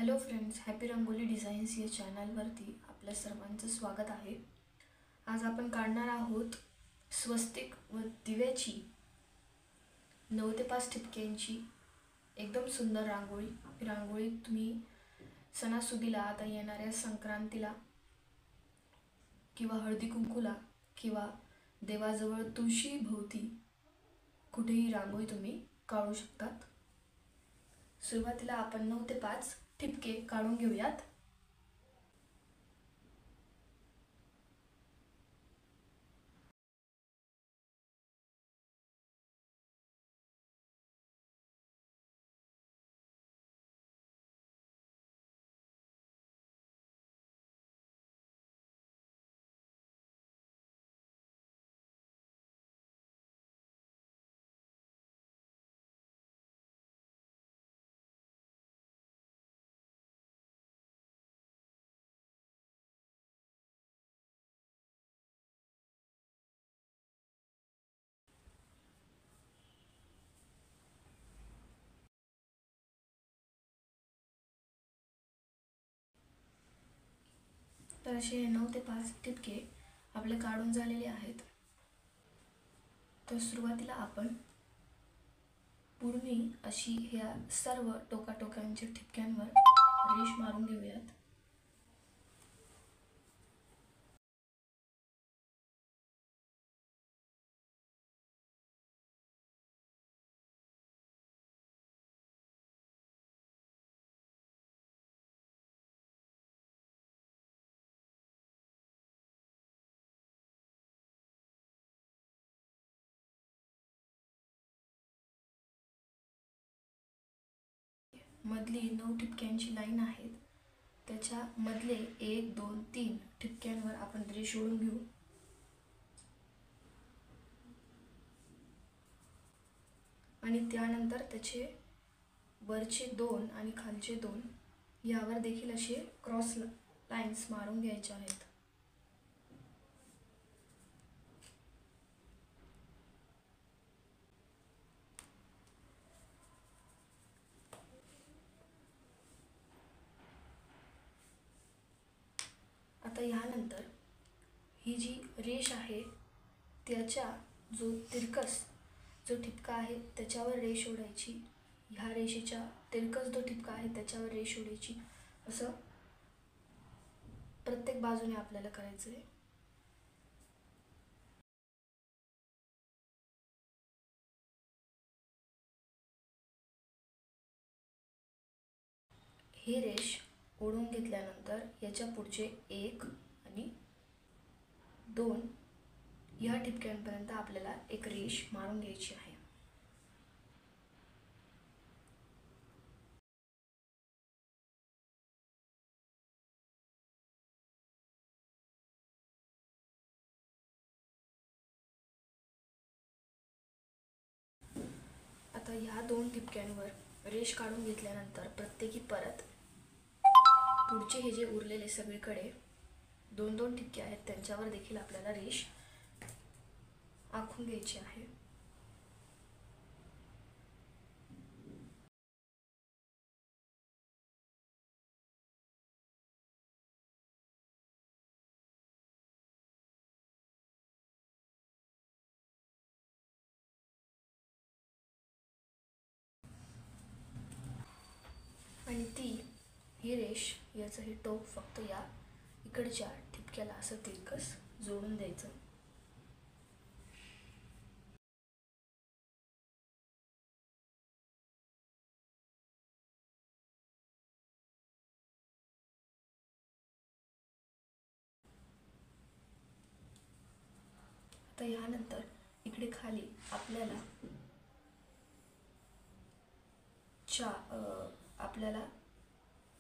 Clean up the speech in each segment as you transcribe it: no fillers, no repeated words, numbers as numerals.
Hello friends, happy rangoli designs या चॅनलवरती आपल्या सर्वांचं स्वागत आहे। आज आपण काढणार आहोत स्वस्तिक व दिव्याची 9 ते 5 ठिपक्यांची एकदम सुंदर रांगोळी। रांगोळी तुम्ही सणासुदीला, आता येणाऱ्या संक्रांतीला किंवा हळदी कुंकूला किंवा देवाजवळ तुळशी भोवती कुठेही रांगोळी तुम्ही काढू शकतात। सुरुवातीला आपण 9 ते 5 ठिपके काढून घेऊयात। तर असे 9 ते 5 ठिपके आपले काढून झालेले आहेत। तर सुरुवातीला आपण पूर्वी अशी ह्या सर्व टोकाटोकांच्या ठिपक्यांवर रेष मारून घेऊयात। मधली 9 ठिपक्यांची लाईन आहे, त्याच्या मधले 1 2 3 ठिपक्यांवर आपण रेष ओढून घेऊ आणि त्यानंतर त्याचे वरचे 2 आणि खालचे 2 यावर देखील असे क्रॉस लाइन्स मारून घ्यायचे आहेत। आता यानंतर ही जी रेष आहे त्याच्या जो तिरकस जो ठिपका आहे त्याच्यावर रेष ओढायची, ह्या रेषेच्या तिरकस जो ठिपका आहे त्याच्यावर रेष ओढायची। असं प्रत्येक बाजूने आपल्याला करायचं आहे। ही रेष ओढून घेतल्यानंतर याच्या पुढचे 1 आणि 2 या ठिपक्यांपर्यंत आपल्याला एक रेष मारून घ्यायची आहे। आता ह्या 2 ठिपक्यांवर रेष काढून घेतल्यानंतर प्रत्येकी परत पुढचे हे जे उरलेले सगळीकडे 2 2 ठिपके आहेत त्यांच्यावर देखील आपल्याला रेष आखून घ्यायची आहे। आणि ही रेष याचं हे टोक फक्त या इकडच्या ठिपक्याला असं तिरकस जोडून द्यायचं। आता यानंतर इकडे खाली आपल्याला आपल्याला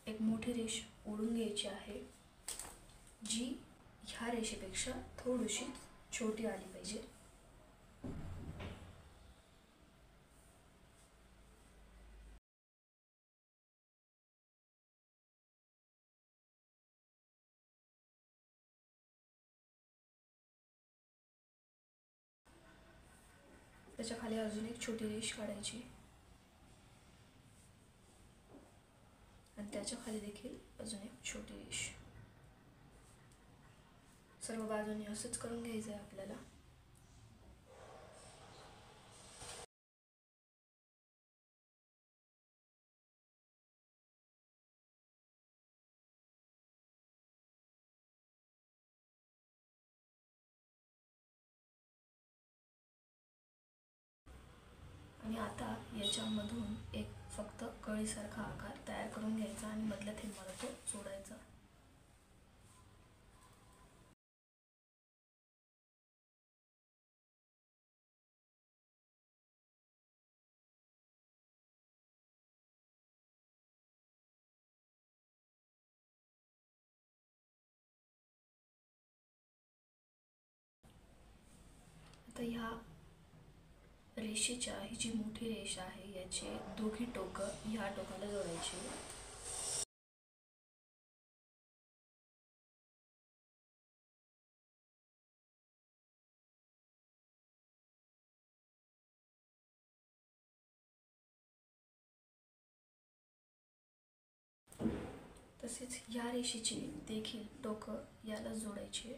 एक मोठी रेष ओढून घ्यायची आहे, जी ह्या रेषेपेक्षा थोडीशी छोटी आली पाहिजे। त्याच्या खाली अजून एक छोटी रेष काढायची। आणि त्याच्या खाली देखील अजून एक छोटी रेष. सर्व बाजूने असंच करून घ्यायचं आहे आपल्याला. आणि आता याच्यामधून एक फक्त कळीसारखा आकार तयार करून घ्यायचा आणि मधल्या थेंबाला तो जोडायचा. आता ह्या रेषेच्या ही जी मोठी रेष आहे याचे दोघी टोकं ह्या टोकाला जोडायची. तसेच ह्या रेषेची देखील टोकं याला जोडायची.